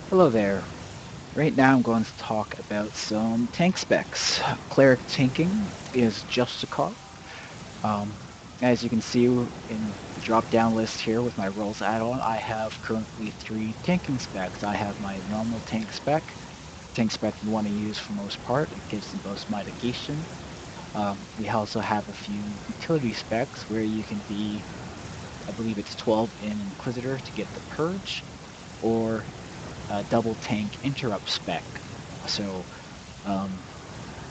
Hello there. Right now I'm going to talk about some tank specs. Cleric tanking is just a car. Um, as you can see in the drop-down list here with my roles add-on, I have currently three tanking specs. I have my normal tank spec you want to use for most part. It gives the most mitigation. We also have a few utility specs where you can be, I believe it's 12 in Inquisitor to get the Purge, or double tank interrupt spec. So um,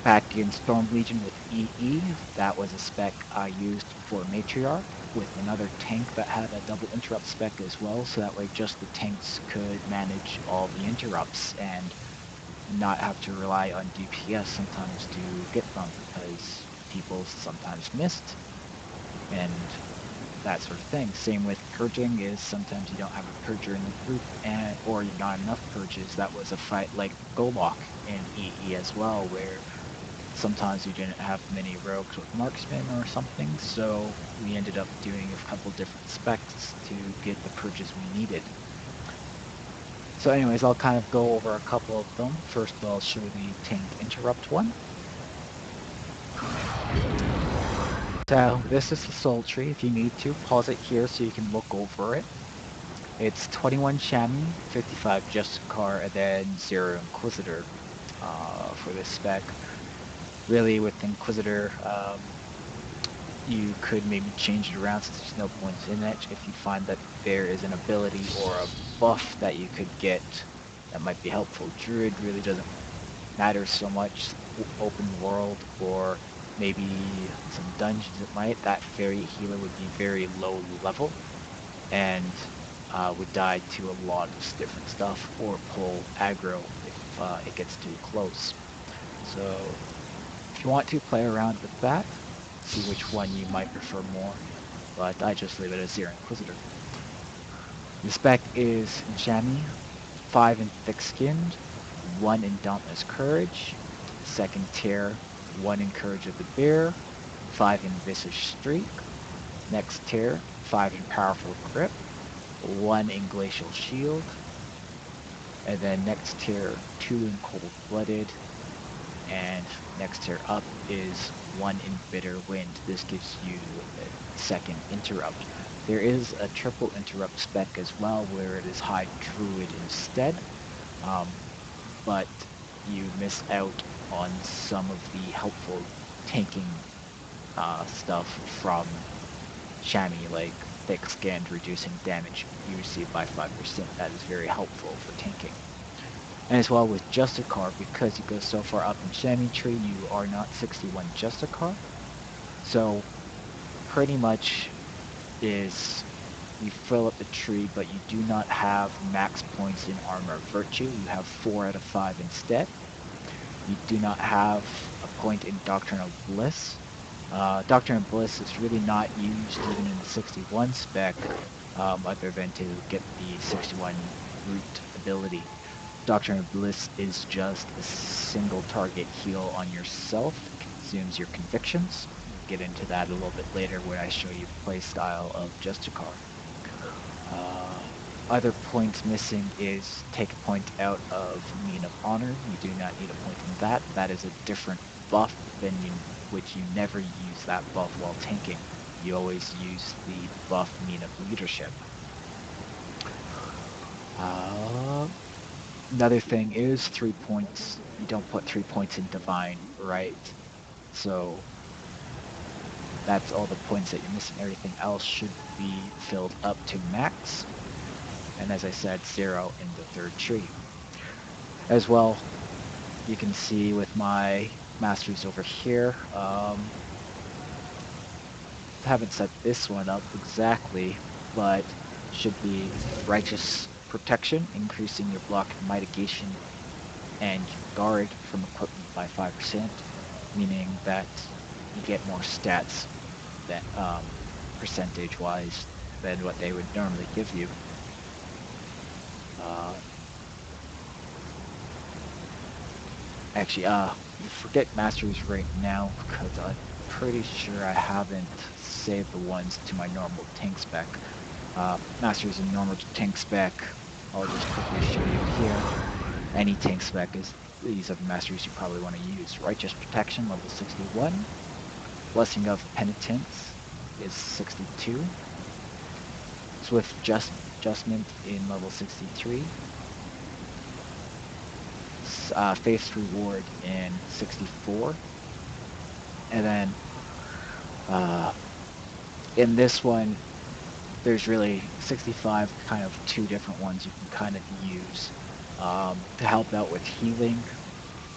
back in Storm Legion with EE, that was a spec I used for Matriarch with another tank that had a double interrupt spec as well, so that way just the tanks could manage all the interrupts and not have to rely on DPS sometimes to get them because people sometimes missed and that sort of thing. Same with purging is sometimes you don't have a purger in the group or not enough purges. That was a fight like Golok in EE as well, where sometimes we didn't have many rogues with marksman or something, so we ended up doing a couple different specs to get the purges we needed. So anyways, I'll kind of go over a couple of them. First, I'll show the tank interrupt one. So this is the soul tree. If you need to, pause it here so you can look over it. It's 21 Chamois, 55 Justicar, and then 0 Inquisitor for this spec. Really, with Inquisitor, you could maybe change it around since there's no points in it. If you find that there is an ability or a buff that you could get that might be helpful. Druid really doesn't matter so much. Open world or maybe some dungeons it might. That fairy healer would be very low level and would die to a lot of different stuff or pull aggro if it gets too close. So if you want to play around with that, see which one you might prefer more, but I just leave it as Zero Inquisitor. The spec is in Chamois, 5 in Thick-Skinned, 1 in Dauntless Courage, second tier, 1 in Courage of the Bear, 5 in Visage Streak, next tier, 5 in Powerful Grip, 1 in Glacial Shield, and then next tier 2 in Cold Blooded, and next tier up is 1 in Bitter Wind. This gives you a second interrupt. There is a triple interrupt spec as well where it is High Druid instead, but you miss out on some of the helpful tanking stuff from Chamois, like thick skinned, reducing damage you receive by 5%. That is very helpful for tanking. And as well with Justicar, because you go so far up in Chamois tree, you are not 61 Justicar. So pretty much is you fill up the tree, but you do not have max points in Armor of Virtue. You have 4 out of 5 instead. You do not have a point in Doctrine of Bliss. Doctrine of Bliss is really not used even in the 61 spec, other than to get the 61 root ability. Doctrine of Bliss is just a single target heal on yourself that consumes your convictions. We'll get into that a little bit later when I show you the playstyle of Justicar. Other points missing is take a point out of Mean of Honor. You do not need a point in that. That is a different buff than which you never use that buff while tanking. You always use the buff Mean of Leadership. Another thing is 3 points. You don't put 3 points in Divine, right? So that's all the points that you're missing. Everything else should be filled up to max. And as I said, 0 in the third tree. As well, you can see with my masteries over here, haven't set this one up exactly, but should be Righteous Protection, increasing your block mitigation and guard from equipment by 5%, meaning that you get more stats that percentage-wise than what they would normally give you. Actually, you forget masteries right now because I'm pretty sure I haven't saved the ones to my normal tank spec. Masteries in normal tank spec I'll just quickly show you here. Any tank spec is, these are the masteries you probably want to use. Righteous Protection, level 61. Blessing of Penitence is 62. Swift Adjustment in level 63. Faith's Reward in 64. And then in this one, there's really 65 kind of two different ones you can kind of use to help out with healing.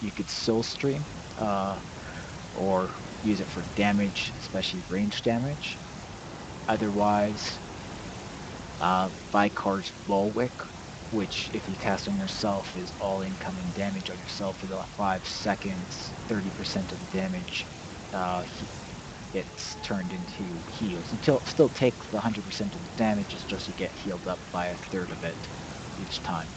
You could Soul Stream or use it for damage, especially range damage. Otherwise, Vikar's Bulwark, which if you cast on yourself is all incoming damage on yourself for about 5 seconds, 30% of the damage gets turned into heals. Still take the 100% of the damage, it's just you get healed up by a third of it each time.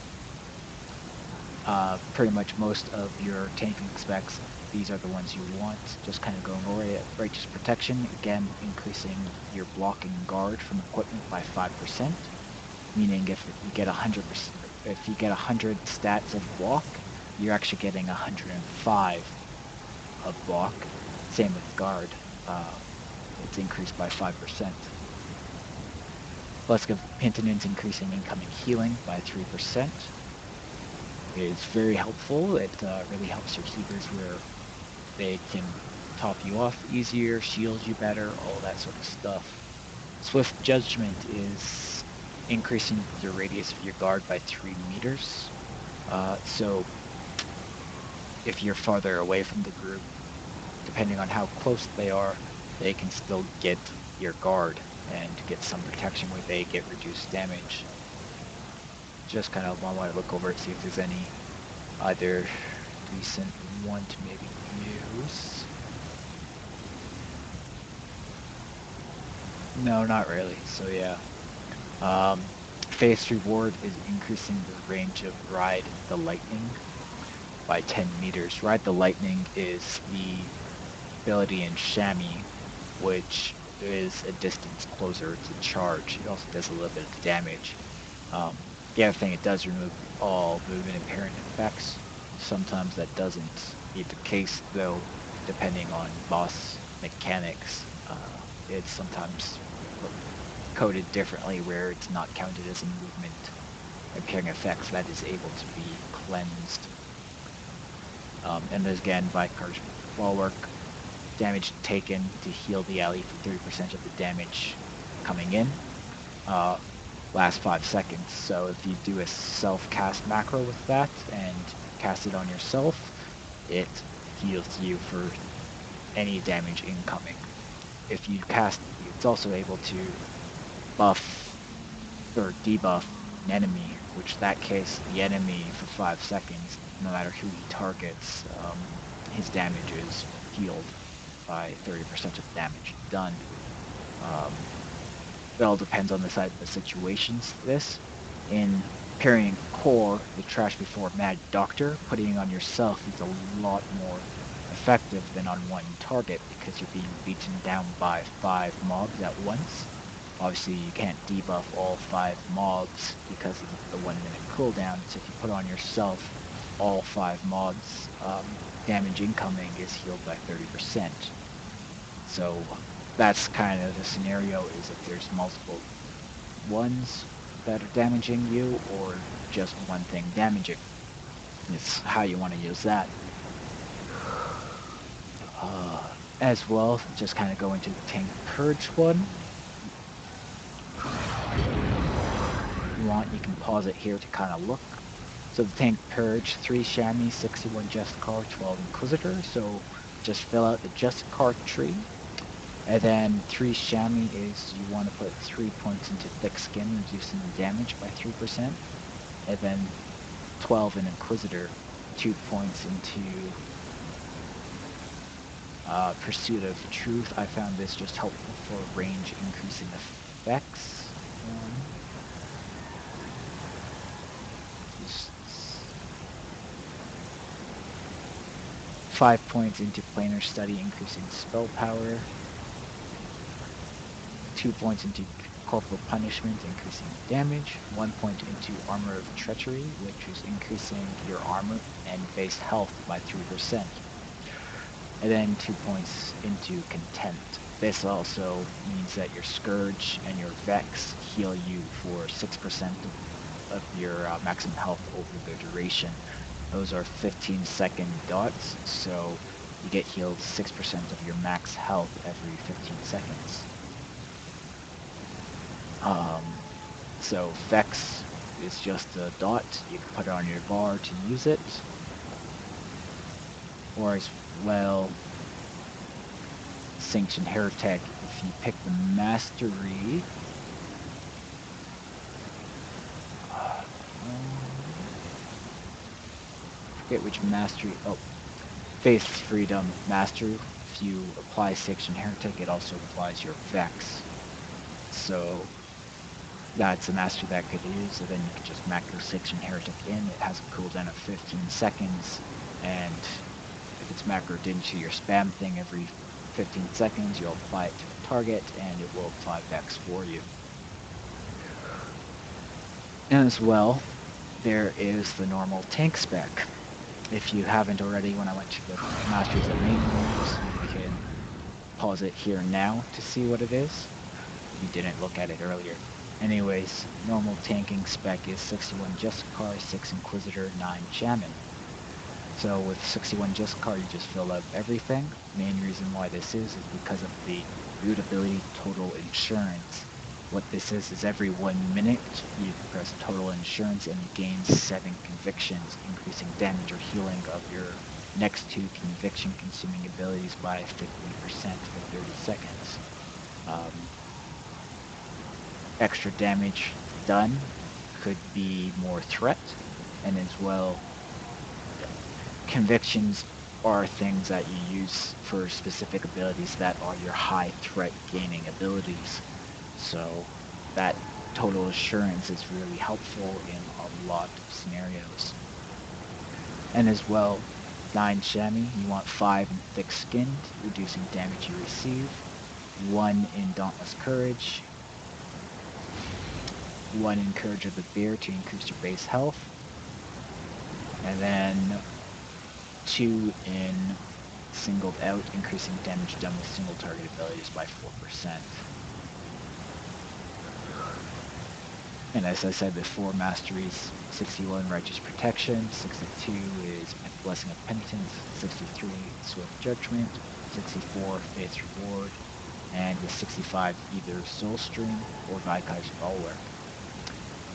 Pretty much most of your tanking specs, these are the ones you want. Just kind of going over it. Righteous Protection, again, increasing your block and guard from equipment by 5%, meaning if you get 100%, if you get 100 stats of block, you're actually getting 105 of block. Same with guard. It's increased by 5%. Blessing of Penitence increasing incoming healing by 3%. Is very helpful. It really helps your keepers where they can top you off easier, shield you better, all that sort of stuff. Swift Judgment is increasing the radius of your guard by 3 meters. So if you're farther away from the group, depending on how close they are, they can still get your guard and get some protection where they get reduced damage. Just kind of want to look over it, see if there's any other recent one to maybe use. No, not really. So yeah. Faith's Reward is increasing the range of Ride the Lightning by 10 meters. Ride the Lightning is the ability in Chamois, which is a distance closer. It's a charge. It also does a little bit of damage. The other thing, it does remove all movement impairment effects. Sometimes that doesn't be the case, though, depending on boss mechanics. It's sometimes coded differently where it's not counted as a movement impairing effect that is able to be cleansed. And there's again, Vikar's Bulwark, damage taken to heal the ally for 30% of the damage coming in. Last 5 seconds. So if you do a self-cast macro with that and cast it on yourself, it heals you for any damage incoming. If you cast, it's also able to buff or debuff an enemy, which in that case, the enemy for 5 seconds, no matter who he targets, his damage is healed by 30% of the damage done. It all depends on the side of the situations. This, in parrying core, the Trash Before Mad Doctor, putting it on yourself is a lot more effective than on one target because you're being beaten down by 5 mobs at once. Obviously you can't debuff all 5 mobs because of the 1 minute cooldown, so if you put on yourself all 5 mobs, damage incoming is healed by 30%. So that's kind of the scenario, is if there's multiple ones that are damaging you or just one thing damaging. It's how you want to use that. As well, just kind of go into the Tank Purge one. If you want, you can pause it here to kind of look. So the Tank Purge, 3 Chamois, 61 Justicar, 12 Inquisitor. So just fill out the Justicar tree. And then 3 Chamois is you want to put 3 points into Thick Skin, reducing the damage by 3%. And then 12 in Inquisitor, 2 points into Pursuit of Truth. I found this just helpful for range increasing effects. 5 points into Planar Study, increasing spell power. 2 points into Corporal Punishment, increasing damage. 1 point into Armor of Treachery, which is increasing your armor and base health by 3%. And then 2 points into Contempt. This also means that your Scourge and your Vex heal you for 6% of your maximum health over the duration. Those are 15-second dots, so you get healed 6% of your max health every 15 seconds. So Vex is just a dot. You can put it on your bar to use it. Or as well, Sanctioned Heretic, if you pick the Mastery, forget which Mastery, Faith, Freedom, Mastery. If you apply Sanctioned Heretic, it also applies your Vex. So that's a mastery that could use, and then you can just macro Sanctioned Heretic in. It has a cooldown of 15 seconds, and if it's macroed into your spam thing every 15 seconds, you'll apply it to a target, and it will apply Vex for you. And as well, there is the normal tank spec. If you haven't already, when I went to the Masters and Main rules, you can pause it here now to see what it is. You didn't look at it earlier. Anyways, normal tanking spec is 61 Justicar, 6 Inquisitor, 9 Shaman. So with 61 Justicar, you just fill out everything. Main reason why this is because of the root ability Total Insurance. What this is every 1 minute, you press Total Insurance and you gain 7 convictions, increasing damage or healing of your next 2 conviction-consuming abilities by 50% for 30 seconds. Extra damage done could be more threat, and as well, convictions are things that you use for specific abilities that are your high threat gaining abilities. So that Total Assurance is really helpful in a lot of scenarios. And as well, 9 Chamois, you want 5 in Thick Skinned, reducing damage you receive. 1 in Dauntless Courage. 1 in Courage of the Bear to increase your base health. And then 2 in Singled Out, increasing damage done with single target abilities by 4%. And as I said before, masteries, 61 Righteous Protection, 62 is Blessing of Penitence, 63 Swift Judgment, 64 Faith's Reward, and with 65 either Soul Stream or Vaikai's Bulwark.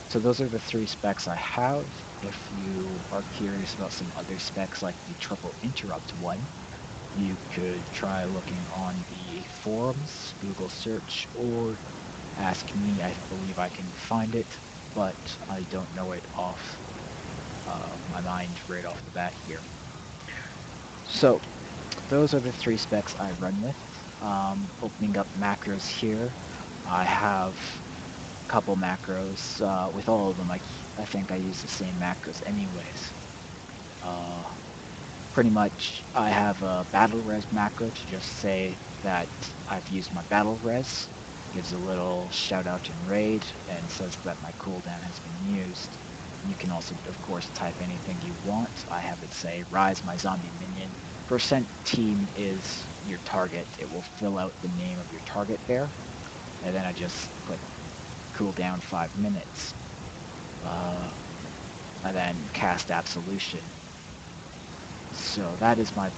So those are the 3 specs I have. If you are curious about some other specs like the Triple Interrupt one, you could try looking on the forums, Google search, or ask me. I believe I can find it, but I don't know it off my mind right off the bat here. So those are the 3 specs I run with. Opening up macros here, I have a couple macros. With all of them, I think I use the same macros anyways. Pretty much I have a battle res macro to just say that I've used my battle res. Gives a little shout out in raid and says that my cooldown has been used. You can also, of course, type anything you want. I have it say, rise my zombie minion. %team is your target. It will fill out the name of your target there. And then I just put cooldown 5 minutes. And then cast Absolution. So that is my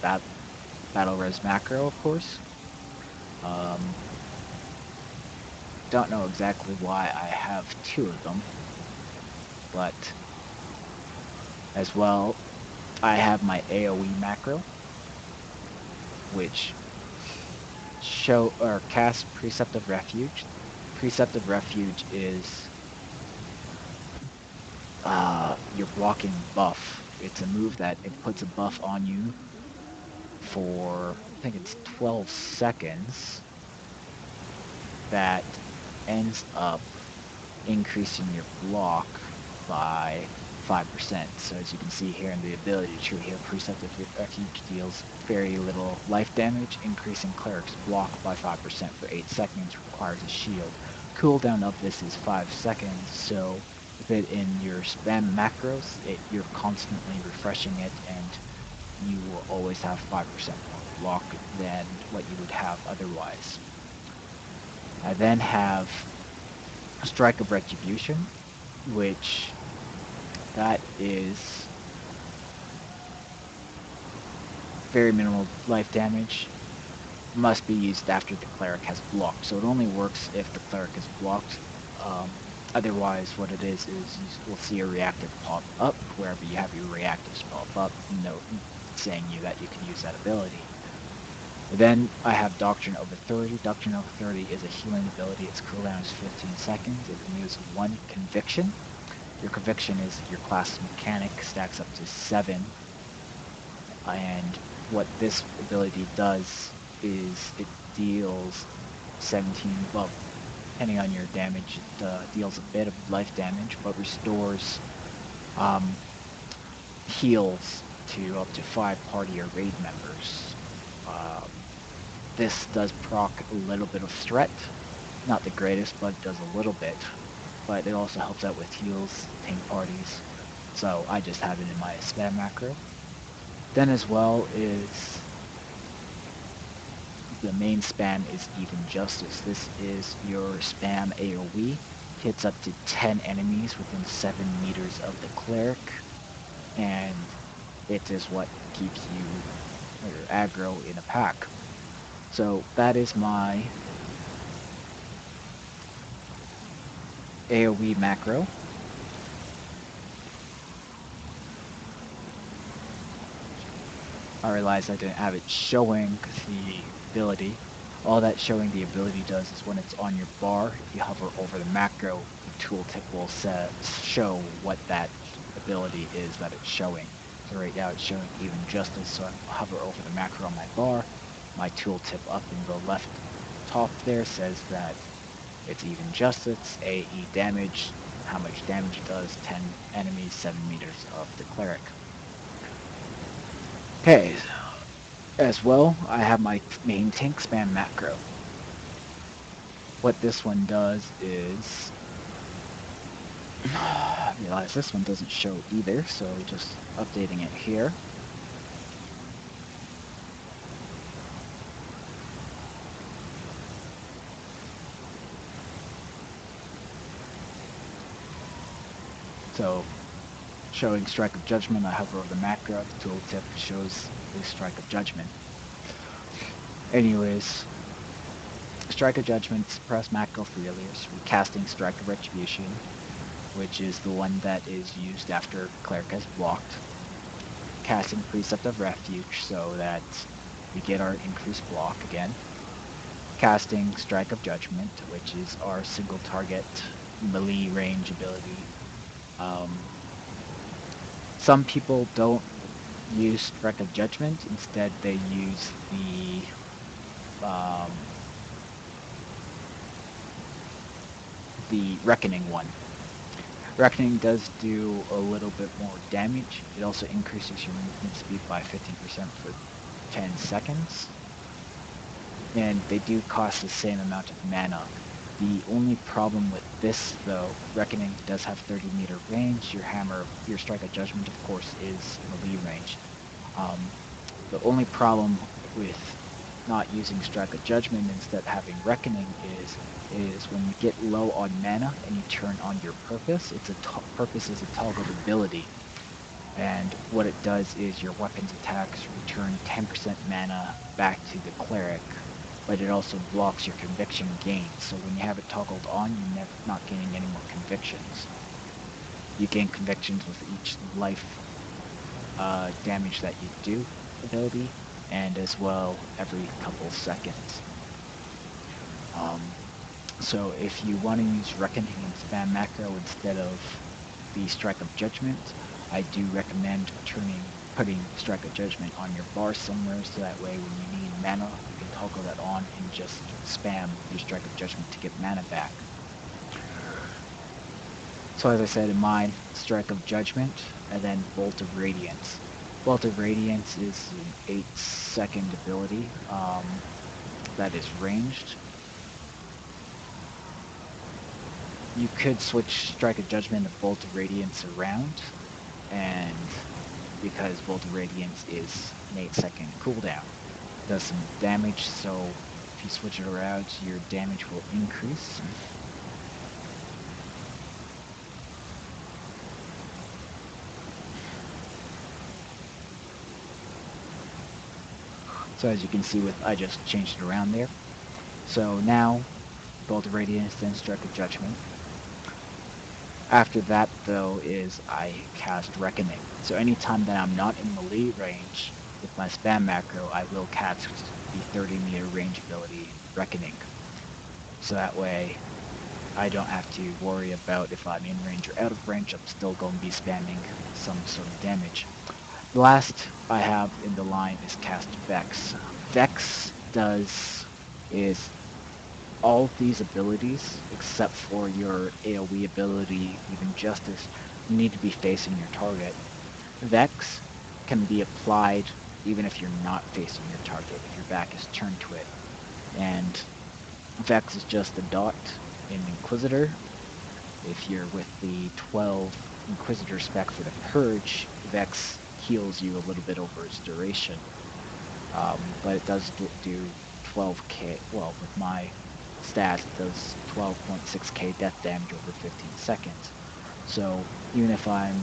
battle res macro, of course. Don't know exactly why I have 2 of them, but as well, I have my AoE macro, which cast Precept of Refuge. Precept of Refuge is your blocking buff. It's a move that it puts a buff on you for, I think it's 12 seconds, that ends up increasing your block by 5%. So as you can see here in the ability tree here, Precept of Refuge deals very little life damage, increasing Cleric's block by 5% for 8 seconds, requires a shield. cooldown of this is 5 seconds, so with it in your spam macros, you're constantly refreshing it, and you will always have 5% more block than what you would have otherwise. I then have Strike of Retribution, which that is very minimal life damage, must be used after the Cleric has blocked. So it only works if the Cleric is blocked. Otherwise, what it is you will see a reactive pop up wherever you have your reactives pop up, saying that you can use that ability. Then I have Doctrine of Authority. Doctrine of Authority is a healing ability. Its cooldown is 15 seconds. It removes 1 conviction. Your conviction is your class mechanic, stacks up to 7. And what this ability does is it deals 17, well, depending on your damage, it deals a bit of life damage, but restores heals to up to 5 party or raid members. This does proc a little bit of threat, not the greatest, but it does a little bit. But it also helps out with heals, tank parties, so I just have it in my spam macro. Then as well is the main spam is Even Justice. This is your spam AoE. Hits up to 10 enemies within 7 meters of the Cleric, and it is what keeps you or aggro in a pack. So that is my AoE macro. I realized I didn't have it showing the ability. All that showing the ability does is when it's on your bar, if you hover over the macro, the tooltip will show what that ability is that it's showing. So right now it's showing Even Justice, so I hover over the macro on my bar. My tooltip up in the left top there says that it's Even Justice, AE damage, how much damage it does, 10 enemies, 7 meters of the Cleric. Okay, as well, I have my main tank spam macro. What this one does is, I realize this one doesn't show either, so just updating it here. So, showing Strike of Judgment, I hover over the macro, the tooltip shows the Strike of Judgment. Anyways, Strike of Judgment, suppress macro failures, recasting Strike of Retribution, which is the one that is used after Cleric has blocked. Casting Precept of Refuge so that we get our increased block again. Casting Strike of Judgment, which is our single target melee range ability. Some people don't use Strike of Judgment. Instead, they use the Reckoning one. Reckoning does do a little bit more damage. It also increases your movement speed by 15% for 10 seconds. And they do cost the same amount of mana. The only problem with this, though, Reckoning does have 30-meter range. Your Strike of Judgment, of course, is melee range. The only problem with not using Strike of Judgment instead having Reckoning is when you get low on mana and you turn on your Purpose. Purpose is a toggled ability, and what it does is your weapons attacks return 10% mana back to the Cleric, but it also blocks your conviction gain. So when you have it toggled on, you're not gaining any more convictions. You gain convictions with each life damage that you do ability, and as well every couple seconds. So if you want to use Reckoning and spam macro instead of the Strike of Judgment, I do recommend putting Strike of Judgment on your bar somewhere, so that way when you need mana, you can toggle that on and just spam your Strike of Judgment to get mana back. So as I said in mine, Strike of Judgment, and then Bolt of Radiance. Bolt of Radiance is an 8-second ability that is ranged. You could switch Strike of Judgment and Bolt of Radiance around, and because Bolt of Radiance is an 8-second cooldown, does some damage, so if you switch it around, your damage will increase. So as you can see with, I just changed it around there. So now, Bolt of Radiance, then Strike of Judgment. After that, though, is I cast Reckoning. So anytime that I'm not in melee range with my spam macro, I will cast the 30-meter range ability, Reckoning. So that way, I don't have to worry about if I'm in range or out of range, I'm still going to be spamming some sort of damage. The last I have in the line is cast Vex. Vex is all of these abilities, except for your AoE ability, even Justice, you need to be facing your target. Vex can be applied even if you're not facing your target, if your back is turned to it. And Vex is just a dot in Inquisitor. If you're with the 12 Inquisitor spec for the Purge, Vex heals you a little bit over its duration. But it does do 12k, well, with my stats, it does 12.6k death damage over 15 seconds. So even if I'm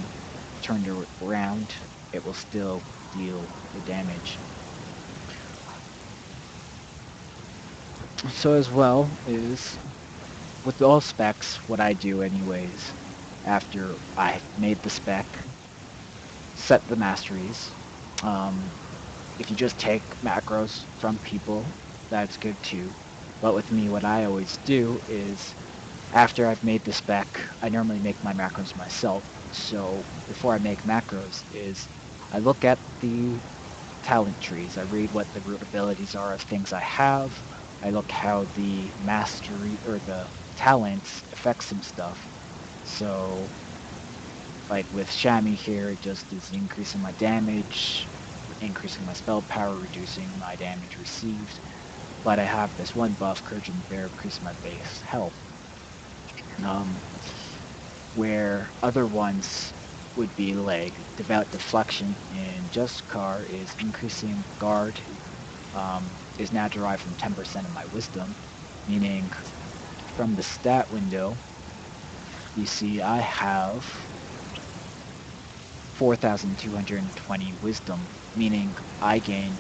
turned around, it will still deal the damage. So as well is, with all specs, what I do anyways, after I've made the spec, set the masteries, if you just take macros from people, that's good too. But with me, what I always do is, after I've made the spec, I normally make my macros myself. So before I make macros is, I look at the talent trees. I read what the root abilities are of things I have. I look how the mastery, or the talents, affect some stuff. So, like with Shami here, it just is increasing my damage, increasing my spell power, reducing my damage received. But I have this one buff, Courage and Bear, increasing my base health. Where other ones would be like Devout Deflection and Justicar is increasing guard, is now derived from 10% of my wisdom, meaning from the stat window, you see I have 4,220 wisdom, meaning I gain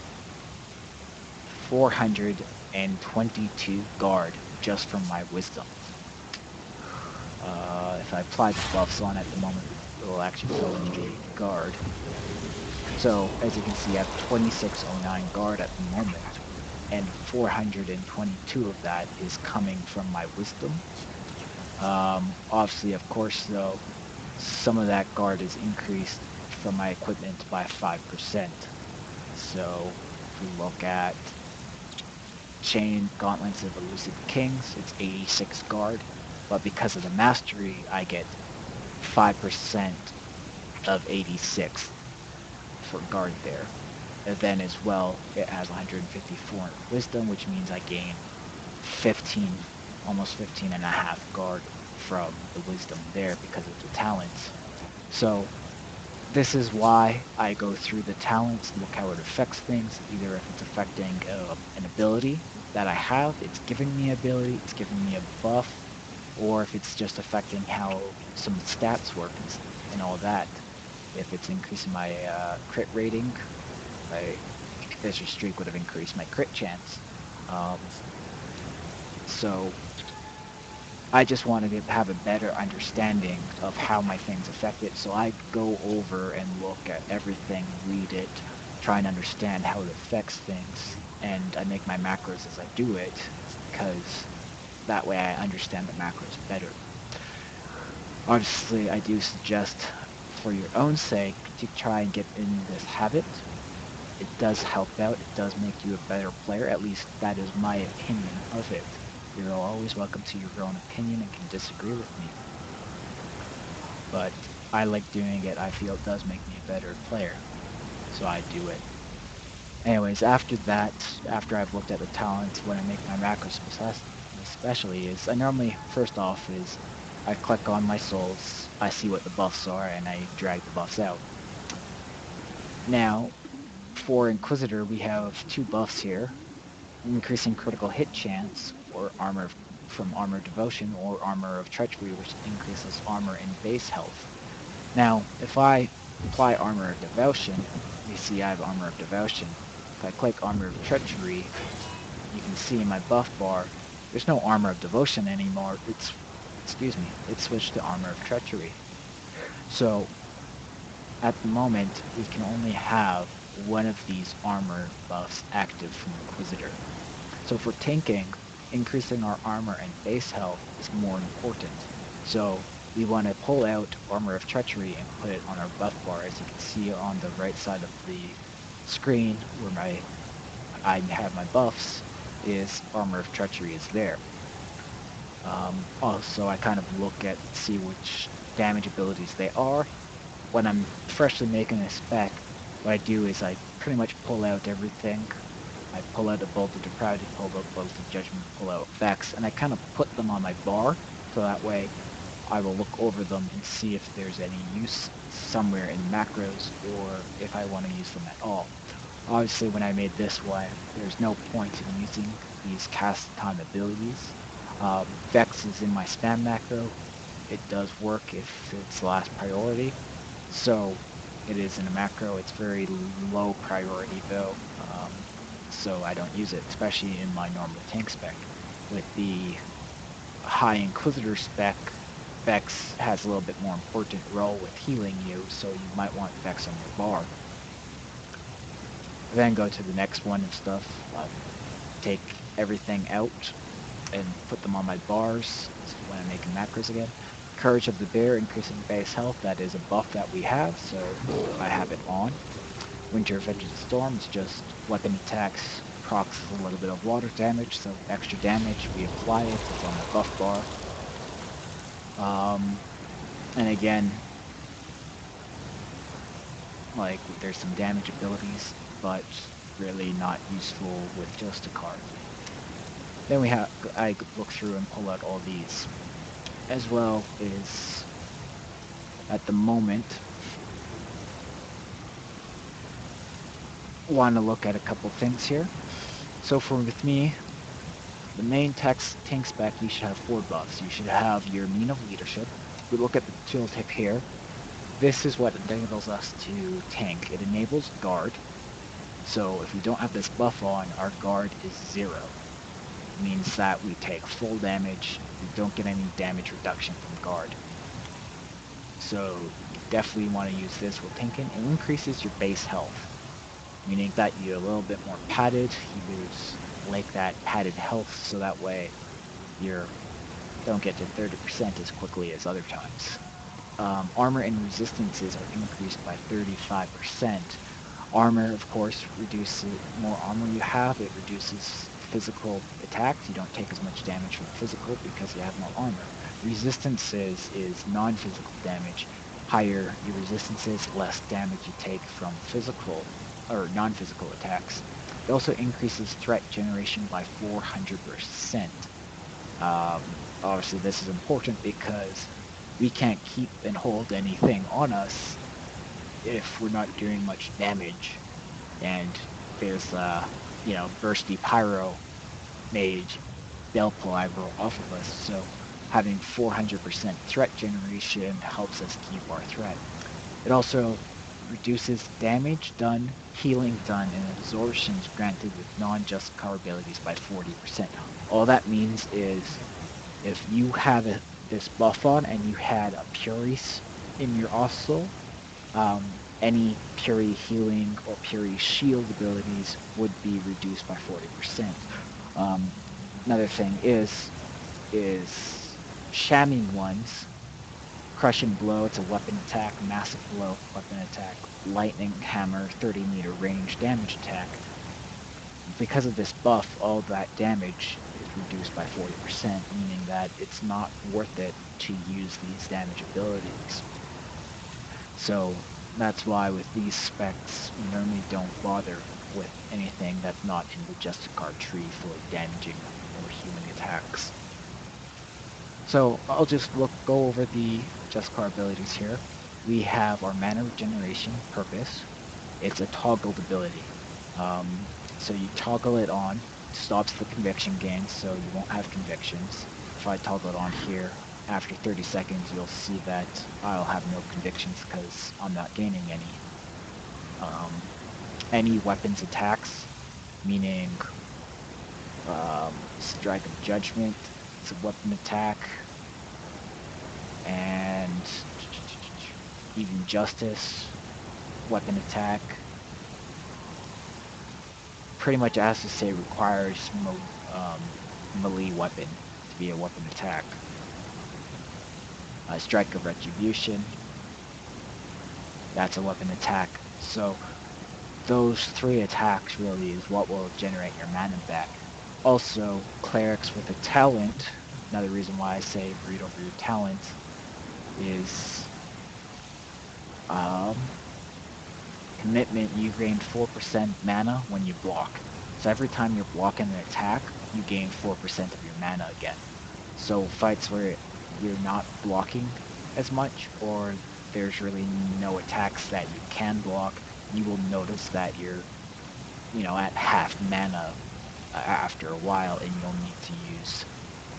422 guard just from my wisdom. If I apply the buffs on at the moment, it will actually go into guard. So as you can see, I have 2609 guard at the moment, and 422 of that is coming from my wisdom. Obviously, of course, though, some of that guard is increased from my equipment by 5%. So if we look at Chain Gauntlets of Elusive Kings, it's 86 guard, but because of the mastery, I get 5% of 86 for guard there. And then as well, it has 154 wisdom, which means I gain 15, almost 15 and a half guard from the wisdom there because of the talents. So this is why I go through the talents, look how it affects things, either if it's affecting an ability that I have, it's giving me ability, it's giving me a buff, or if it's just affecting how some stats work and all that. If it's increasing my crit rating, this streak would have increased my crit chance. So I just wanted to have a better understanding of how my things affect it, so I go over and look at everything, read it, try and understand how it affects things, and I make my macros as I do it, because that way I understand the macros better. Obviously, I do suggest, for your own sake, to try and get in this habit. It does help out, it does make you a better player, at least that is my opinion of it. You're always welcome to your own opinion and can disagree with me. But I like doing it, I feel it does make me a better player, so I do it. Anyways, after that, after I've looked at the talents, when I make my macros especially, is I normally, first off, is I click on my souls, I see what the buffs are, and I drag the buffs out. Now, for Inquisitor, we have two buffs here, increasing critical hit chance, or armor from Armor of Devotion, or Armor of Treachery, which increases armor and base health. Now, if I apply Armor of Devotion, you see I have Armor of Devotion. If I click Armor of Treachery, you can see in my buff bar, there's no Armor of Devotion anymore. It's switched to Armor of Treachery. So, at the moment, we can only have one of these armor buffs active from Inquisitor. So for tanking, increasing our armor and base health is more important. So we want to pull out Armor of Treachery and put it on our buff bar. As you can see on the right side of the screen where I have my buffs, is Armor of Treachery is there. Also, I kind of look at, see which damage abilities they are. When I'm freshly making a spec, what I do is I pretty much pull out everything. I pull out a Bolt of Depravity, pull out Bolt of Judgment, pull out Vex, and I kind of put them on my bar, so that way I will look over them and see if there's any use somewhere in macros, or if I want to use them at all. Obviously, when I made this one, there's no point in using these cast time abilities. Vex is in my spam macro. It does work if it's last priority. So it is in a macro. It's very low priority though, so I don't use it, especially in my normal tank spec. With the high Inquisitor spec, Vex has a little bit more important role with healing you, so you might want Vex on your bar. Then go to the next one and stuff. Take everything out and put them on my bars when I'm making macros again. Courage of the Bear, increasing base health, that is a buff that we have, so I have it on. Winter of Vengeance Storm is just weapon attacks, procs a little bit of water damage, so extra damage, we apply it, it's on the buff bar. And again, like, there's some damage abilities, but really not useful with just a card. Then I look through and pull out all these. As well is, at the moment, want to look at a couple things here. So with me, the main tank spec, you should have 4 buffs. You should have your Mean of Leadership. We look at the tooltip here. This is what enables us to tank. It enables guard. So if we don't have this buff on, our guard is 0. It means that we take full damage. We don't get any damage reduction from guard. So you definitely want to use this with tanking. It increases your base health, meaning that you're a little bit more padded. You lose like that padded health, so that way you don't get to 30% as quickly as other times. Armor and resistances are increased by 35%. Armor, of course, reduces more armor you have. It reduces physical attacks. You don't take as much damage from physical because you have more armor. Resistances is non-physical damage. Higher your resistances, less damage you take from physical or non-physical attacks. It also increases threat generation by 400%. Obviously this is important because we can't keep and hold anything on us if we're not doing much damage. And there's Bursty Pyro Mage, they'll pull aggro off of us, so having 400% threat generation helps us keep our threat. It also reduces damage done, healing done, and absorptions granted with non-just power abilities by 40%. All that means is if you have this buff on and you had a Puris in your arsenal, any Puri healing or Puri shield abilities would be reduced by 40%. Another thing is shamming ones. Crushing Blow, it's a weapon attack. Massive Blow, weapon attack. Lightning Hammer, 30-meter range damage attack. Because of this buff, all that damage is reduced by 40%, meaning that it's not worth it to use these damage abilities. So that's why with these specs, we normally don't bother with anything that's not in the Justicar tree for damaging or healing attacks. So I'll just go over the just car abilities here. We have our mana regeneration purpose. It's a toggled ability. So you toggle it on, stops the conviction gains, so you won't have convictions. If I toggle it on here, after 30 seconds, you'll see that I'll have no convictions because I'm not gaining any. Any weapons attacks, meaning Strike of Judgment, it's a weapon attack, and even Justice, weapon attack. Pretty much, as to say, requires melee weapon to be a weapon attack. Strike of Retribution, that's a weapon attack. So those three attacks really is what will generate your mana back. Also, clerics with a talent, another reason why I say read over your talent, is commitment. You gain 4% mana when you block. So every time you're blocking an attack, you gain 4% of your mana again. So fights where you're not blocking as much, or there's really no attacks that you can block, you will notice that you're, at half mana after a while, and you'll need to use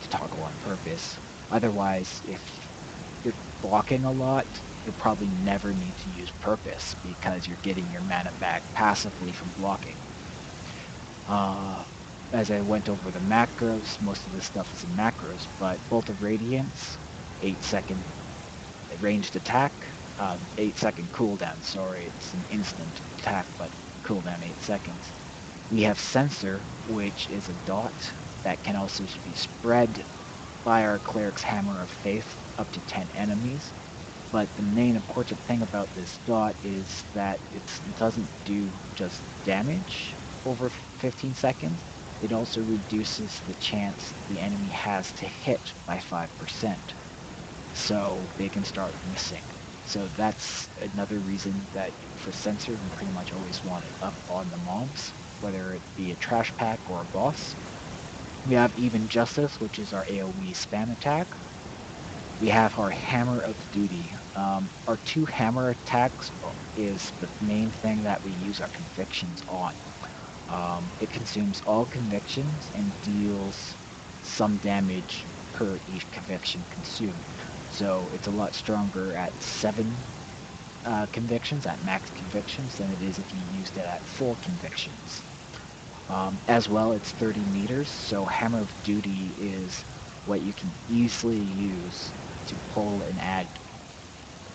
to toggle on purpose. Otherwise, if you're blocking a lot, you'll probably never need to use purpose because you're getting your mana back passively from blocking. As I went over the macros, most of this stuff is in macros, but Bolt of Radiance, 8-second ranged attack, 8-second cooldown, sorry, it's an instant attack, but cooldown 8 seconds. We have Sensor, which is a dot that can also be spread by our Cleric's Hammer of Faith up to 10 enemies. But the main important thing about this dot is that it doesn't do just damage over 15 seconds. It also reduces the chance the enemy has to hit by 5%. So they can start missing. So that's another reason that for Sensor, we pretty much always want it up on the mobs, whether it be a trash pack or a boss. We have Even Justice, which is our AoE spam attack. We have our Hammer of Duty. Our two hammer attacks is the main thing that we use our convictions on. It consumes all convictions and deals some damage per each conviction consumed. So it's a lot stronger at 7 convictions, at max convictions, than it is if you used it at full convictions. As well, it's 30 meters, so Hammer of Duty is what you can easily use to pull an ad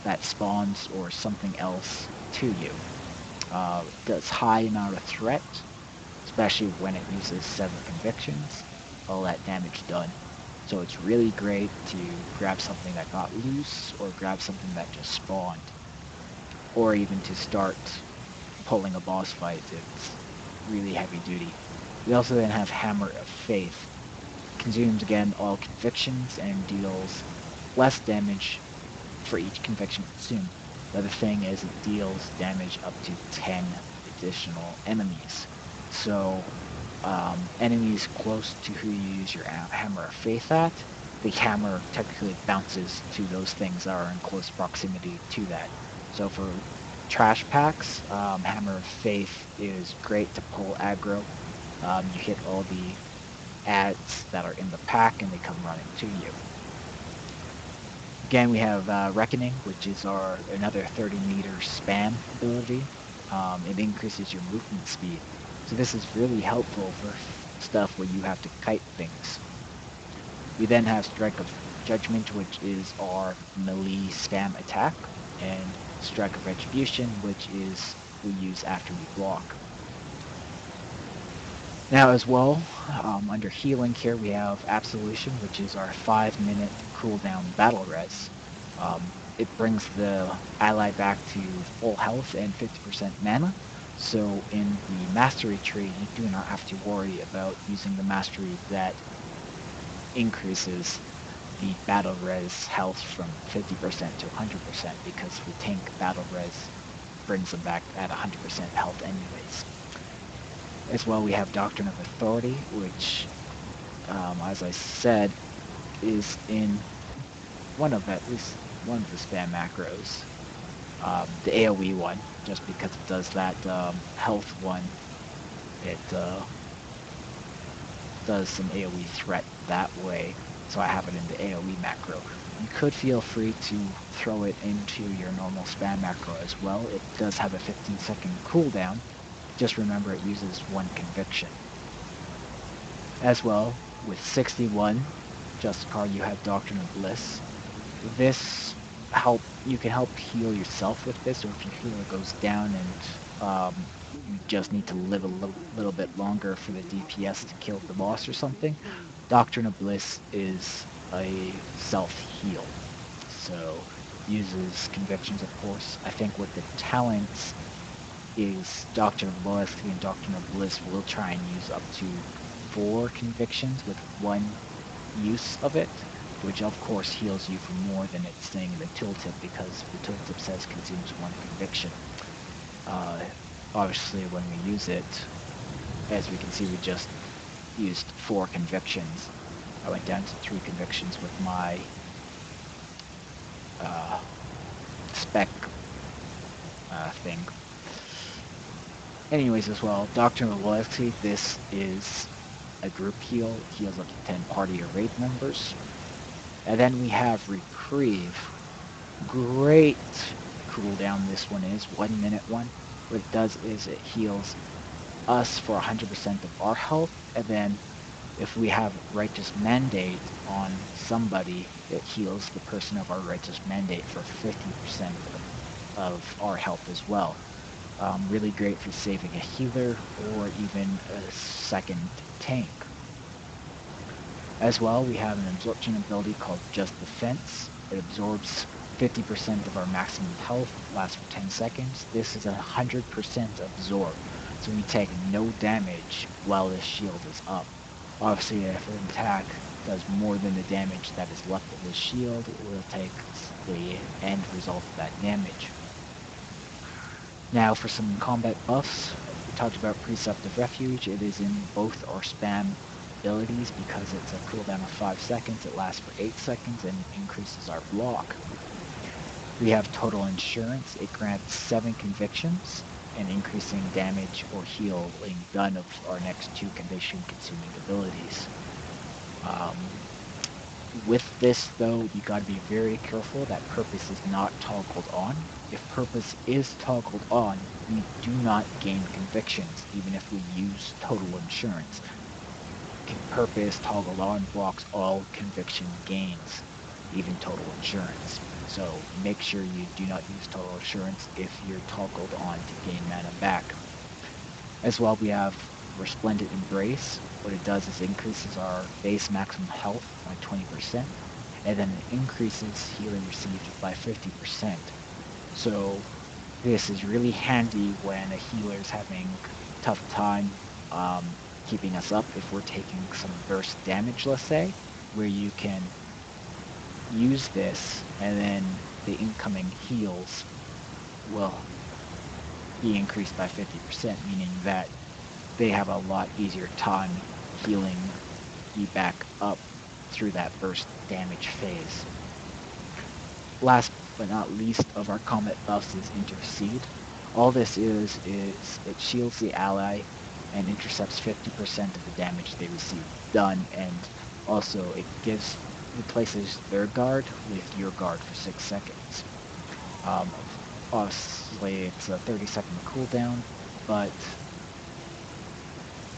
that spawns or something else to you. Does high amount of threat, especially when it uses 7 convictions, all that damage done. So it's really great to grab something that got loose, or grab something that just spawned, or even to start pulling a boss fight. It's really heavy duty. We also then have Hammer of Faith. Consumes again all convictions and deals less damage for each conviction consumed. The other thing is it deals damage up to 10 additional enemies. So enemies close to who you use your Hammer of Faith at, the hammer technically bounces to those things that are in close proximity to that. So for trash packs, Hammer of Faith is great to pull aggro. You hit all the ads that are in the pack and they come running to you. Again, we have Reckoning, which is our another 30-meter spam ability. It increases your movement speed. So this is really helpful for stuff where you have to kite things. We then have Strike of Judgment, which is our melee spam attack, and Strike of Retribution, which is we use after we block. Now as well, under healing here, we have Absolution, which is our 5-minute cooldown battle res. It brings the ally back to full health and 50% mana. So in the mastery tree, you do not have to worry about using the mastery that increases the battle res health from 50% to 100%, because the tank battle res brings them back at 100% health anyways. As well, we have Doctrine of Authority, which, as I said, is in at least one of the spam macros. The AoE one, just because it does that health one. It does some AoE threat that way, so I have it in the AoE macro. You could feel free to throw it into your normal spam macro as well. It does have a 15-second cooldown. Just remember it uses 1 conviction. As well, with 61 Justicar, you have Doctrine of Bliss. This you can help heal yourself with this, or if your healer goes down and you just need to live a little bit longer for the DPS to kill the boss or something. Doctrine of Bliss is a self-heal, so uses convictions, of course. I think with the talents is Doctrine of Loyalty and Doctrine of Bliss will try and use up to 4 convictions with 1 use of it, which of course heals you for more than it's saying in the tooltip, because the tooltip says consumes 1 conviction. Obviously when we use it, as we can see, we just used 4 convictions. I went down to 3 convictions with my spec thing. Anyways, as well, Doctrine of Loyalty, this is a group heal, heals up to 10 party or raid members. And then we have Reprieve. Great cooldown this one is, 1 minute one. What it does is it heals us for 100% of our health, and then if we have Righteous Mandate on somebody, it heals the person of our Righteous Mandate for 50% of our health as well. Really great for saving a healer or even a second tank. As well, we have an absorption ability called Just Defense. It absorbs 50% of our maximum health, lasts for 10 seconds. This is 100% absorb, so we take no damage while this shield is up. Obviously, if an attack does more than the damage that is left of the shield, it will take the end result of that damage. Now for some combat buffs, we talked about Preceptive Refuge. It is in both our spam abilities because it's a cooldown of 5 seconds, it lasts for 8 seconds, and increases our block. We have Total Insurance. It grants 7 convictions and increasing damage or healing done of our next 2 conviction-consuming abilities. With this, though, you got to be very careful that Purpose is not toggled on. If Purpose is toggled on, we do not gain convictions, even if we use Total Insurance. Purpose toggled on blocks all conviction gains, even Total Insurance. So make sure you do not use Total Insurance if you're toggled on to gain mana back. As well, we have Resplendent Embrace. What it does is increases our base maximum health by 20%, and then it increases healing received by 50%. So this is really handy when a healer is having a tough time keeping us up. If we're taking some burst damage, let's say, where you can use this and then the incoming heals will be increased by 50%, meaning that they have a lot easier time healing you back up through that burst damage phase. Last but not least of our combat buffs is Intercede. All this is it shields the ally and intercepts 50% of the damage they receive done, and also it replaces their guard with your guard for 6 seconds. Obviously it's a 30-second cooldown, but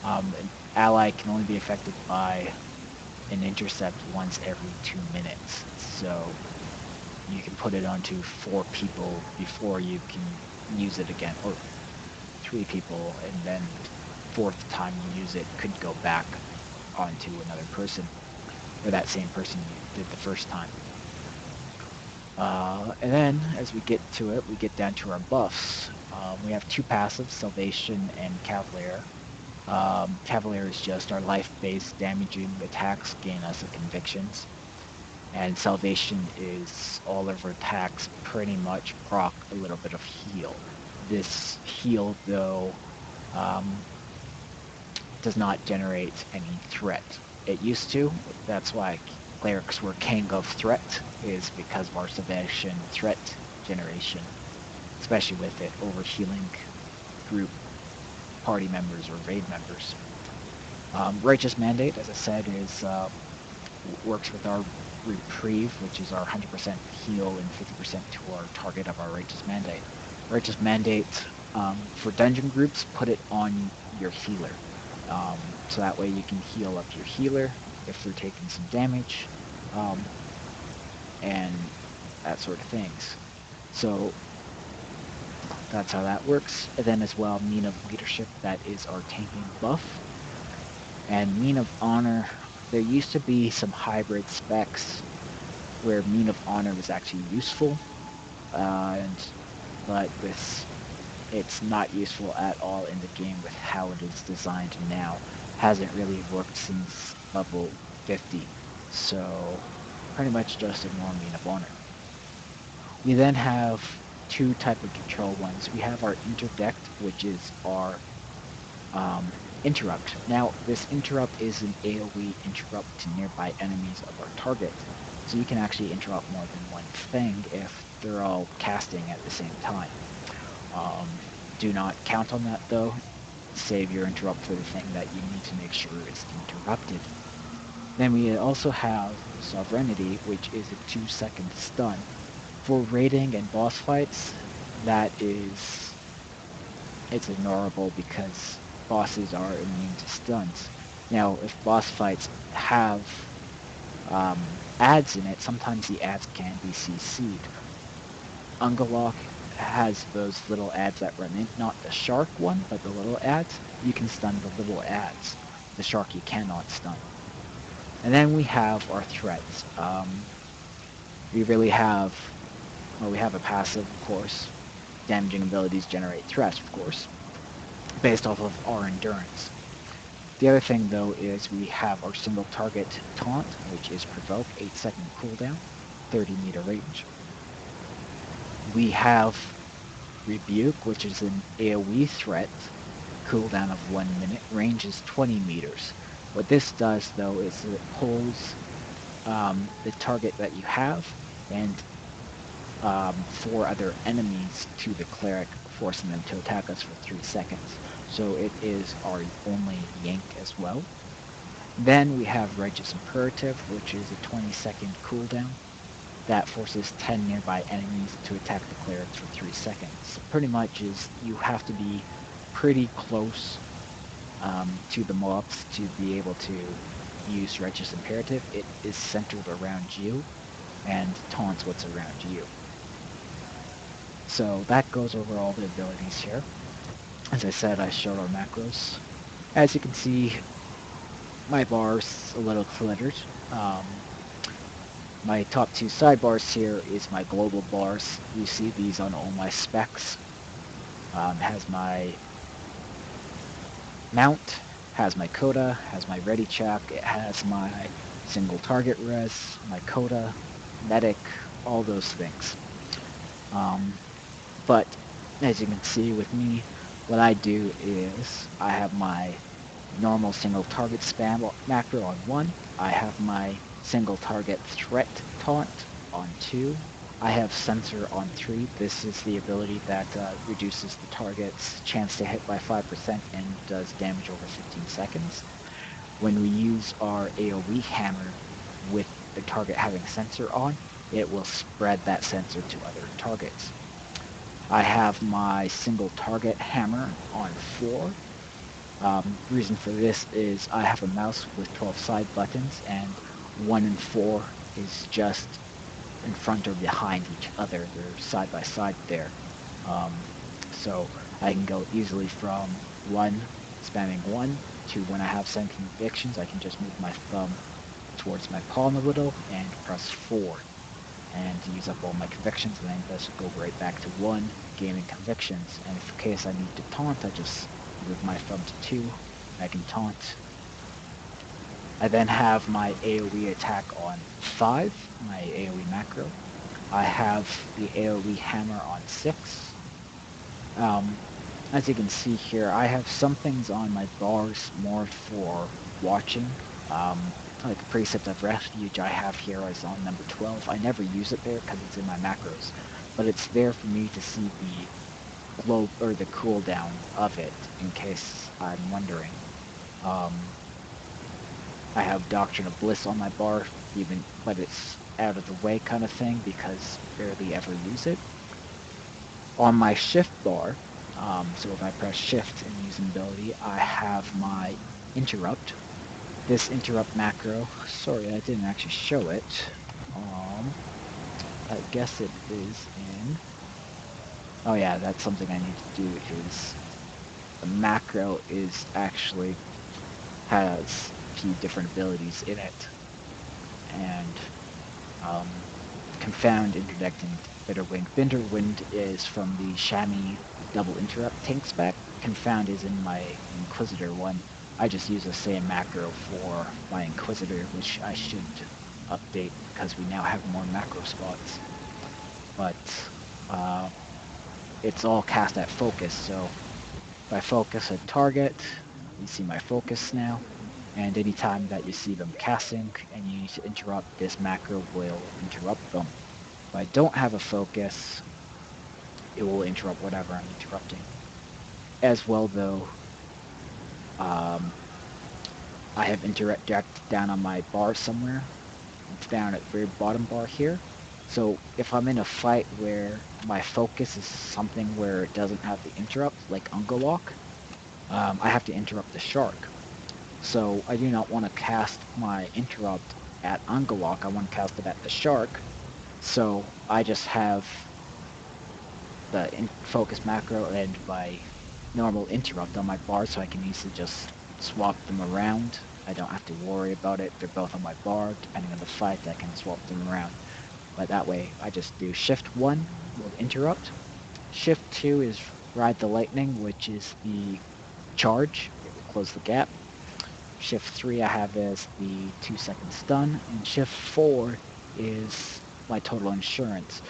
an ally can only be affected by an intercept once every 2 minutes, so you can put it onto 4 people before you can use it again, or 3 people, and then the 4th time you use it could go back onto another person, or that same person you did the first time. And then, as we get to it, we get down to our buffs. We have 2 passives, Salvation and Cavalier. Cavalier is just our life-based damaging attacks gain us the convictions. And Salvation is all of our attacks pretty much proc a little bit of heal. This heal, though, does not generate any threat. It used to, that's why Clerics were king of threat is because of our submission threat generation, especially with it overhealing group party members or raid members. Righteous Mandate, as I said, is works with our Reprieve, which is our 100% heal and 50% to our target of our Righteous Mandate. Righteous Mandate, for dungeon groups, put it on your healer. So that way you can heal up your healer if they're taking some damage, and that sort of things. So that's how that works. And then as well, Mean of Leadership, that is our tanking buff. And Mean of Honor, there used to be some hybrid specs where Mean of Honor was actually useful, but it's not useful at all in the game with how it is designed now. Hasn't really worked since level 50, so pretty much just ignore Mean of Honor. We then have two type of control ones. We have our Interdict, which is our interrupt. Now, this interrupt is an AoE interrupt to nearby enemies of our target. So you can actually interrupt more than one thing if they're all casting at the same time. Do not count on that though. Save your interrupt for the thing that you need to make sure is interrupted. Then we also have Sovereignty, which is a 2-second stun. For raiding and boss fights, it's ignorable because bosses are immune to stuns. Now, if boss fights have ads in it, sometimes the ads can be CC'd. Ungalok has those little ads that run in, not the shark one, but the little ads. You can stun the little ads. The shark you cannot stun. And then we have our threats. We have a passive, of course. Damaging abilities generate threats, of course, based off of our endurance. The other thing, though, is we have our single target taunt, which is Provoke, 8-second cooldown, 30-meter range. We have Rebuke, which is an AoE threat, cooldown of 1 minute, range is 20 meters. What this does, though, is it pulls the target that you have and 4 other enemies to the Cleric, forcing them to attack us for 3 seconds. So it is our only yank as well. Then we have Righteous Imperative, which is a 20-second cooldown that forces 10 nearby enemies to attack the Clerics for 3 seconds. So pretty much is you have to be pretty close to the mobs to be able to use Righteous Imperative. It is centered around you and taunts what's around you. So that goes over all the abilities here. As I said, I showed our macros. As you can see, my bar's a little cluttered. My top 2 sidebars here is my global bars. You see these on all my specs. Has my mount, has my coda, has my ready check, it has my single target res, my coda, medic, all those things. But as you can see with me, what I do is I have my normal single target spam macro on 1. I have my single target threat taunt on 2. I have sensor on 3. This is the ability that reduces the target's chance to hit by 5% and does damage over 15 seconds. When we use our AoE hammer with the target having sensor on, it will spread that sensor to other targets. I have my single target hammer on 4. Reason for this is I have a mouse with 12 side buttons, and 1 and 4 is just in front or behind each other. They're side by side there. So I can go easily from 1, spamming 1, to when I have 7 convictions, I can just move my thumb towards my palm a little and press 4. And use up all my convictions, and then just go right back to 1, gaining convictions. And if in case I need to taunt, I just move my thumb to 2, I can taunt. I then have my AoE attack on 5, my AoE macro. I have the AoE hammer on 6. As you can see here, I have some things on my bars more for watching. like a precept of refuge I have here is on number 12. I never use it there because it's in my macros, but it's there for me to see the globe or the cooldown of it in case I'm wondering. Um, I have Doctrine of Bliss on my bar, but it's out of the way kind of thing because barely ever use it. On my shift bar, so if I press shift and use an ability, I have my interrupt. This interrupt macro, sorry I didn't actually show it. Um, I guess it is in, oh yeah, that's something I need to do is, the macro is actually, has a few different abilities in it. And um, Confound, Interdict, and Bitterwind. Bitterwind is from the Chamois double interrupt tank spec. Confound is in my Inquisitor one. I just use the same macro for my Inquisitor, which I should update because we now have more macro spots. But uh, it's all cast at focus, so if I focus a target, you see my focus now, and anytime that you see them casting and you need to interrupt, this macro will interrupt them. If I don't have a focus, it will interrupt whatever I'm interrupting. As well, though, um, I have interrupt down on my bar somewhere. It's down at the very bottom bar here. So if I'm in a fight where my focus is something where it doesn't have the interrupt, like Ungolok, I have to interrupt the shark. So I do not want to cast my interrupt at Ungolok, I want to cast it at the shark. So I just have the focus macro and my normal interrupt on my bar so I can easily just swap them around. I don't have to worry about it. They're both on my bar. Depending on the fight, I can swap them around. But that way, I just do Shift 1 will interrupt. Shift 2 is Ride the Lightning, which is the charge. It will close the gap. Shift 3 I have as the 2-second stun. And Shift 4 is my total insurance.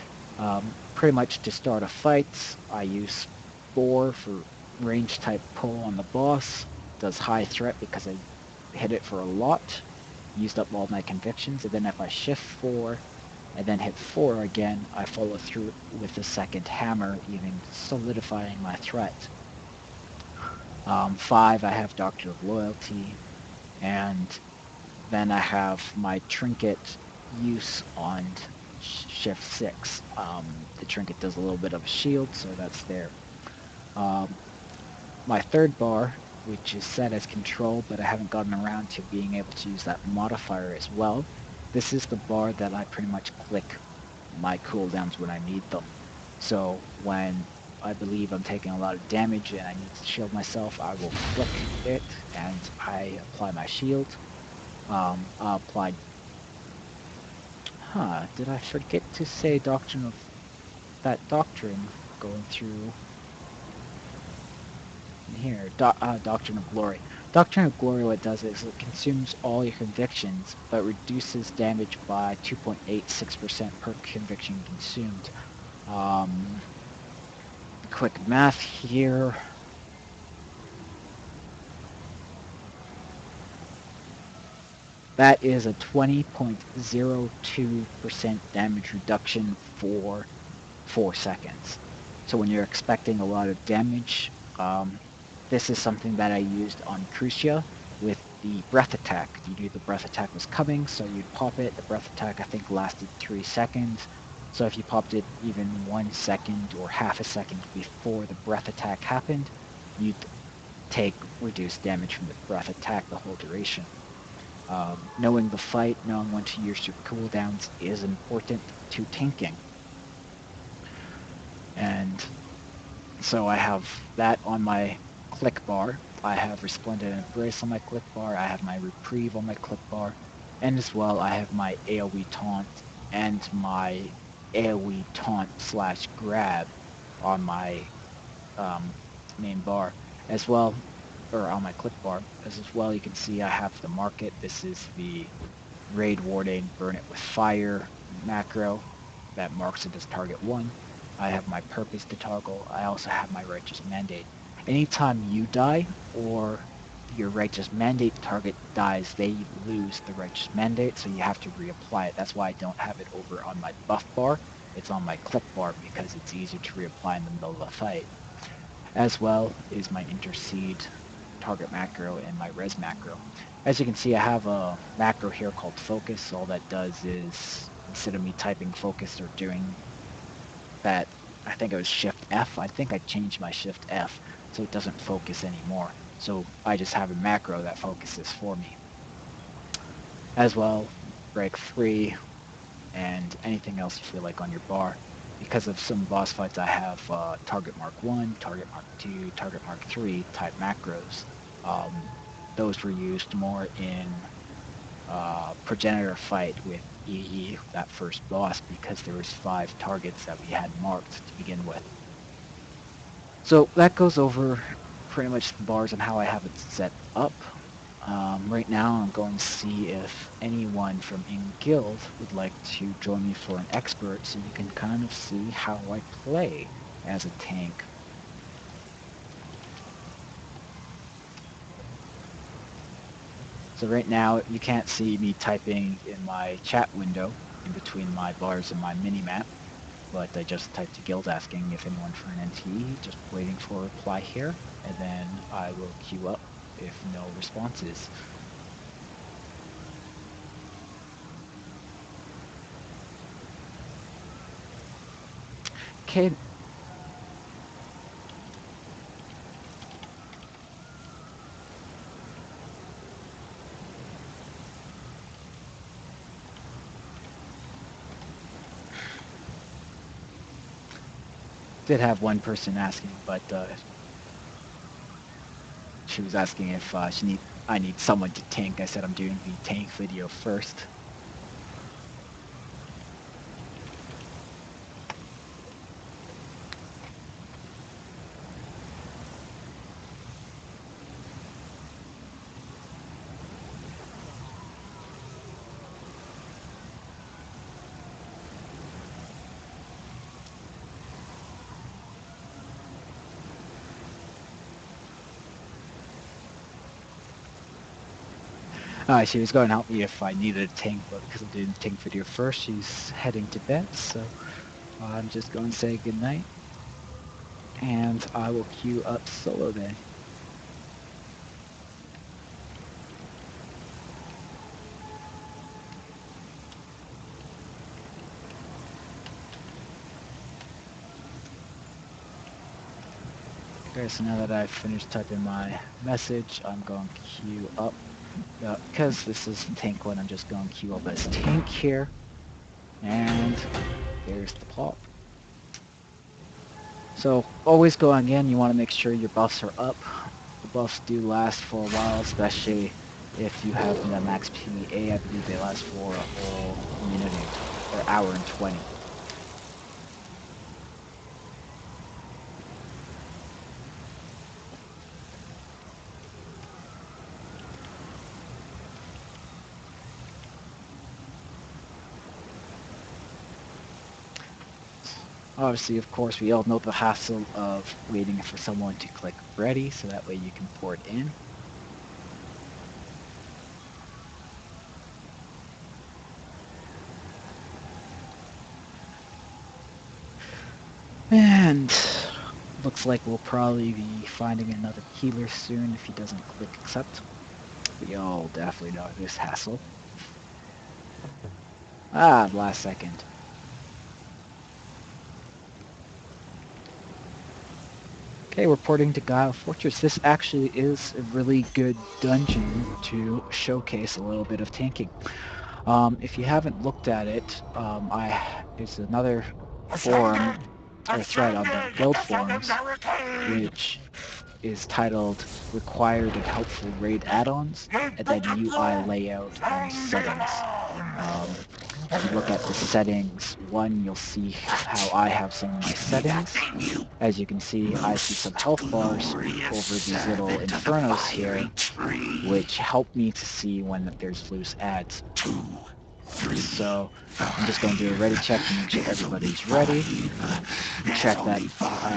Pretty much to start a fight, I use 4 for range type pull on the boss. Does high threat because I hit it for a lot. Used up all my convictions. And then if I shift 4 and then hit 4 again, I follow through with the second hammer, even solidifying my threat. 5, I have Doctor of Loyalty. And then I have my trinket use on shift 6. The trinket does a little bit of a shield, so that's there. My third bar, which is set as control, but I haven't gotten around to being able to use that modifier as well. This is the bar that I pretty much click my cooldowns when I need them. So when I believe I'm taking a lot of damage and I need to shield myself, I will flick it and I apply my shield. I'll apply... did I forget to say Doctrine of... that Doctrine going through... here, Doctrine of Glory. Doctrine of Glory, what it does is it consumes all your convictions, but reduces damage by 2.86% per conviction consumed. Quick math here. That is a 20.02% damage reduction for 4 seconds. So when you're expecting a lot of damage, this is something that I used on Crucia with the breath attack. You knew the breath attack was coming, so you'd pop it. The breath attack, I think, lasted 3 seconds. So if you popped it even 1 second or half a second before the breath attack happened, you'd take reduced damage from the breath attack the whole duration. Knowing the fight, knowing when to use your cooldowns is important to tanking. And so I have that on my click bar. I have Resplendent Embrace on my click bar. I have my Reprieve on my click bar. And as well, I have my AoE Taunt and my AoE Taunt / Grab on my main bar. As well, or on my click bar. As well, you can see I have the Market. This is the Raid Warding, Burn It with Fire macro that marks it as target 1. I have my Purpose to toggle. I also have my Righteous Mandate. Anytime you die, or your righteous mandate target dies, they lose the righteous mandate, so you have to reapply it. That's why I don't have it over on my buff bar. It's on my click bar because it's easier to reapply in the middle of the fight. As well is my intercede target macro and my res macro. As you can see, I have a macro here called focus. All that does is, instead of me typing focus or doing that, I think it was shift F. I think I changed my shift F so it doesn't focus anymore. So I just have a macro that focuses for me. As well, break 3 and anything else you feel like on your bar. Because of some boss fights, I have target mark 1, target mark 2, target mark 3 type macros. Those were used more in progenitor fight with EE, that first boss, because there was 5 targets that we had marked to begin with. So that goes over pretty much the bars and how I have it set up. Right now I'm going to see if anyone from in-guild would like to join me for an expert so you can kind of see how I play as a tank. So right now you can't see me typing in my chat window in between my bars and my mini-map, but I just typed to guild asking if anyone for an NTE, just waiting for a reply here, and then I will queue up if no responses. Okay. Did have one person asking, but she was asking if I need someone to tank. I said I'm doing the tank video first. She was going to help me if I needed a tank, but because I'm doing the tank video first, she's heading to bed, so I'm just going to say goodnight, and I will queue up solo then. Okay, so now that I've finished typing my message, I'm going to queue up. Because this is tank 1, I'm just going to queue up as tank here. And there's the pop. So always going in, you want to make sure your buffs are up. The buffs do last for a while, especially if you have the max PA. I believe they last for a whole minute or hour and 20. Obviously, of course, we all know the hassle of waiting for someone to click ready, so that way you can port in. And looks like we'll probably be finding another healer soon if he doesn't click accept. We all definitely know this hassle. Last second. Okay, reporting to Guile Fortress. This actually is a really good dungeon to showcase a little bit of tanking. If you haven't looked at it, there's another forum or thread on the guild forums, which is titled Required and Helpful Raid Add-ons, and then UI layout and settings. If you look at the settings, you'll see how I have some of my settings. As you can see, I see some health bars over these little infernos here, which help me to see when there's loose adds. So I'm just going to do a ready check to make sure everybody's ready. Check that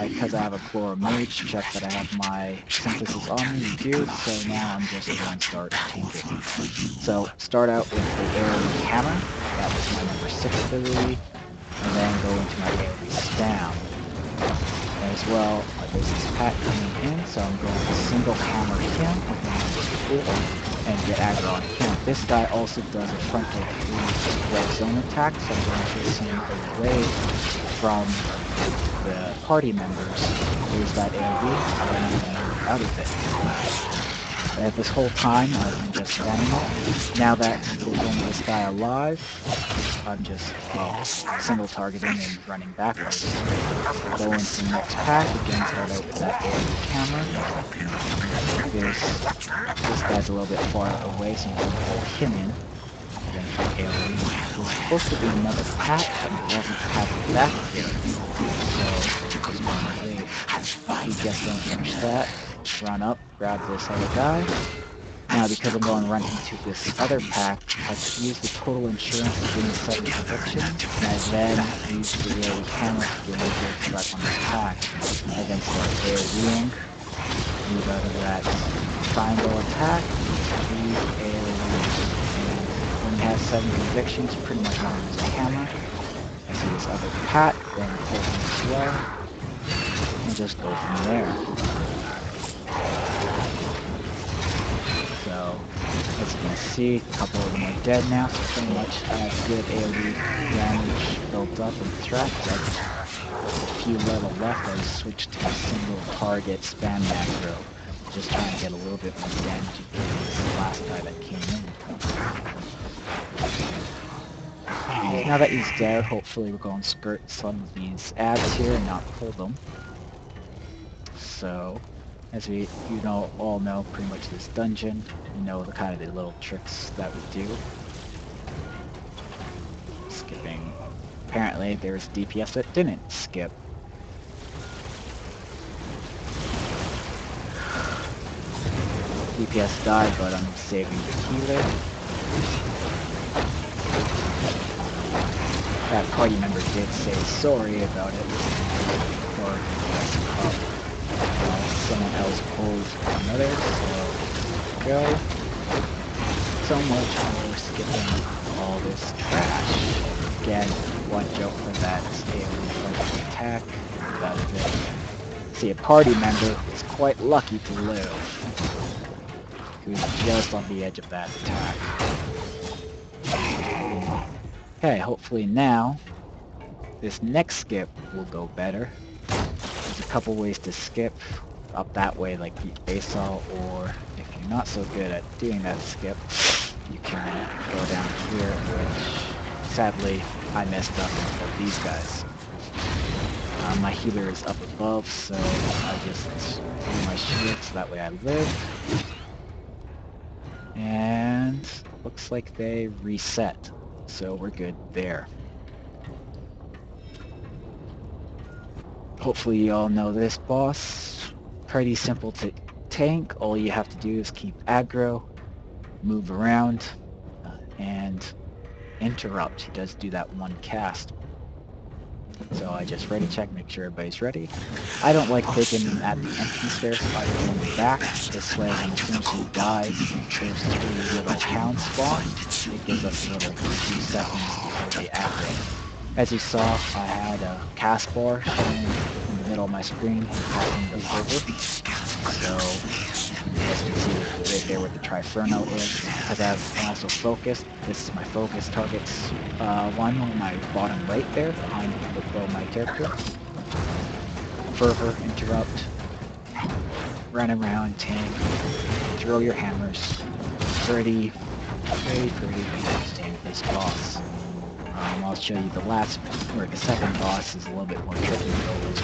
because I have a plural mage, check that I have my synthesis on me. We do. So now I'm just going to start tanking. So start out with the AoE hammer. That was my number 6 ability. And then go into my AoE spam. As well, there's this pack coming in, so I'm going to single hammer him with my number 4 and get aggro on him. This guy also does a frontal 3 red zone attack, so I'm going to chase him away from the party members. There's that AoE, and out of it. This whole time I've been just spamming it. Now that there's only this guy alive, I'm just single targeting and running backwards. Go into the next pack, again start out with that AoE camera. This guy's a little bit far away, so I'm going to pull him in. Then for AoE. There's supposed to be another pack, but it wasn't packed back here. So just going to wait. He just don't finish that. Run up, grab this other guy. Now because I'm going to run into this other pack, I can use the total insurance to give me 7 conviction, and I then use the AoE hammer to give me a good strike on this pack. I then start AoEing, move out of that triangle attack, use AoE, and when you have 7 convictions, you pretty much want to use a hammer. I see this other pack, then pull him as well, and just go from there. So, as you can see, a couple of them are dead now, so pretty much I have good AoE damage built up in threat. A few level left, I switched to a single target spam macro, just trying to get a little bit more damage against this last guy that came in. Now that he's dead, hopefully we're going to skirt some of these ads here and not pull them. So, as you all know pretty much this dungeon, you know the kind of the little tricks that we do. Skipping. Apparently there's DPS that didn't skip. DPS died, but I'm saving the healer. That party member did say sorry about it. Or DPS up. Someone else pulled another, so go. So much for skipping all this trash. Again, one joke for that AoE frontal attack. That's it. See, a party member is quite lucky to live. Who's just on the edge of that attack. Okay, hopefully now, this next skip will go better. There's a couple ways to skip. Up that way like they saw, or if you're not so good at doing that skip, you can go down here, which sadly I messed up and killed these guys. My healer is up above, so I just do my shield so that way I live. And looks like they reset, so we're good there. Hopefully you all know this boss. Pretty simple to tank. All you have to do is keep aggro, move around, and interrupt. He does do that one cast. So I just ready check, make sure everybody's ready. I don't like taking him at the entrance there, so I go in the back. This way, as soon as he dies, there's 3 little hounds spawn. It gives us another few seconds before they aggro. As you saw, I had a cast bar showing in the middle of my screen and passing this over. So, as you can see right there where the Triferno is, because I'm also focused. This is my focus targets one on my bottom right there, behind my character. Fervor, interrupt, run around, tank, throw your hammers. Pretty interesting, this boss. I'll show you the last, or the second boss is a little bit more tricky with all those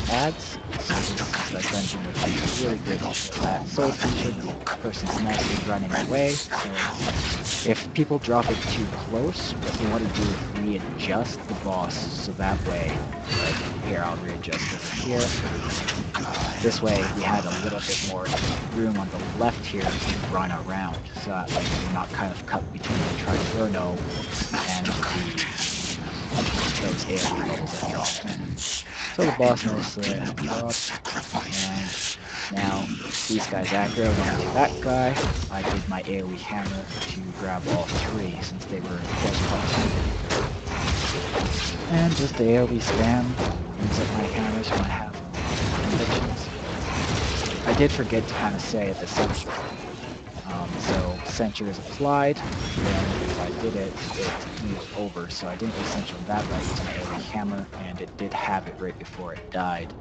ads. So this is like dungeon, which is really good for that soul feature. The person's nicely running away, so if people drop it too close, what you want to do is readjust the boss, so that way, like, here, I'll readjust over here. This way, we had a little bit more room on the left here to run around, so that way you're not kind of cut between the Triferno and those AoE bubbles that drop. So the boss mostly dropped, and now these guys aggro onto that guy. I did my AoE hammer to grab all three since they were close proximity. And just AoE spam, use up my hammers when I have convictions. I did forget to kind of say at the censure. So censure is applied, then if I did it, it moved over. So I didn't do censure on that, but I used my AoE hammer, and it did have it right before it died.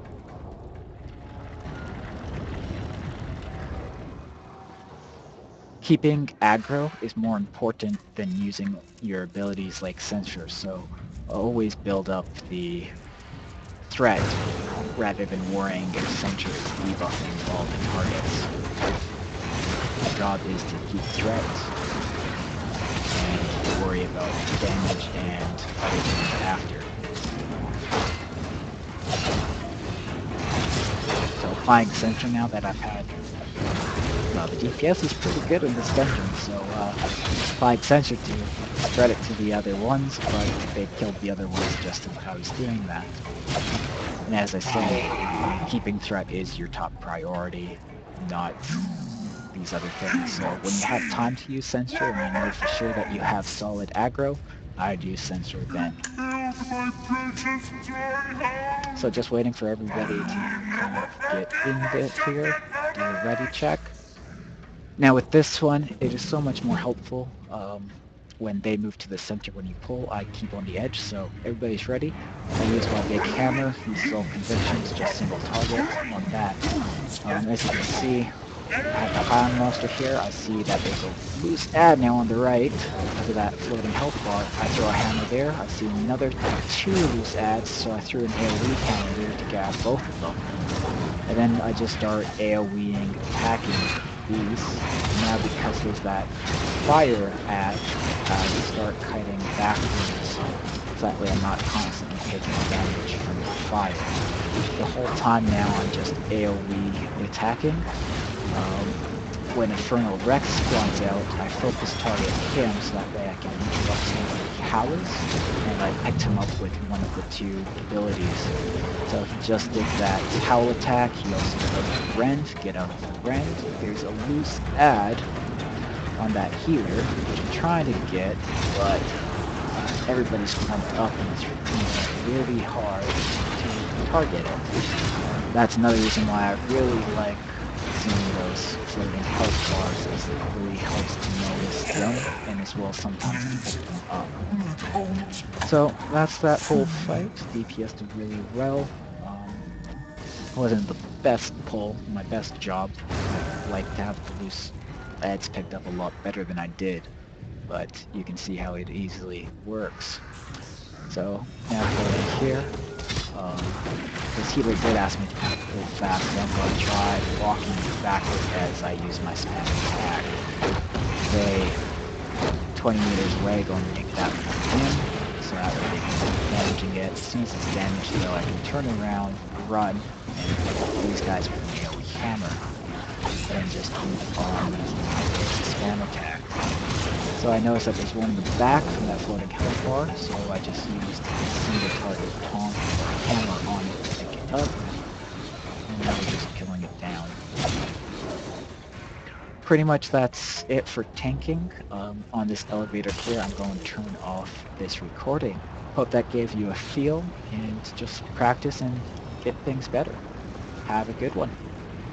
Keeping aggro is more important than using your abilities like censure, so always build up the threat rather than worrying if censure is debuffing all the targets. My job is to keep threat and worry about damage and other things after. So applying censure now that I've had the DPS is pretty good in this dungeon, so applied censure to spread it to the other ones, but they killed the other ones just as I was doing that. And as I say, keeping threat is your top priority, not these other things. So when you have time to use censure and you know for sure that you have solid aggro, I'd use censure then. So just waiting for everybody to kind of get in here, do a ready check. Now with this one, it is so much more helpful when they move to the center. When you pull, I keep on the edge, so everybody's ready. I use my big hammer, these soul convictions, just single target on that. As you can see, I have the Iron Monster here. I see that there's a loose ad now on the right to that floating health bar. I throw a hammer there. I see another 2 loose ads, so I threw an AoE hammer there to grab both of them. And then I just start AoEing, attacking these. Now because there's that fire ad, I start kiting backwards, so that way I'm not constantly taking damage from the fire. The whole time now I'm just AoE attacking. When Infernal Rex spawns out, I focus target him so that way I can interrupt some of the Howlers, and I picked him up with one of the 2 abilities. So he just did that Howl attack, he also does Rend, get out of the Rend. There's a loose ad on that healer, which I'm trying to get, but everybody's clumped up and it's really hard to target it. That's another reason why I really like seeing those floating health bars, as it really helps to notice them and as well sometimes pick them up. So that's that whole fight. DPS did really well. Wasn't the best pull, my best job. I'd like to have the loose ads picked up a lot better than I did, but you can see how it easily works. So now for here. This healer did ask me to kind of pull fast, so I'm going to try walking backward as I use my spam attack. Say 20 meters away, going to take that in, so that way they can keep damaging it. As soon as it's damaged though, I can turn around, run, and pick these guys with an AoE hammer, and just move on using my spam attack. So I noticed that there's one in the back from that floating health bar, so I just used a single target taunt hammer on it to pick it up, and now we're just killing it down. Pretty much that's it for tanking. On this elevator here, I'm going to turn off this recording. Hope that gave you a feel, and just practice and get things better. Have a good one.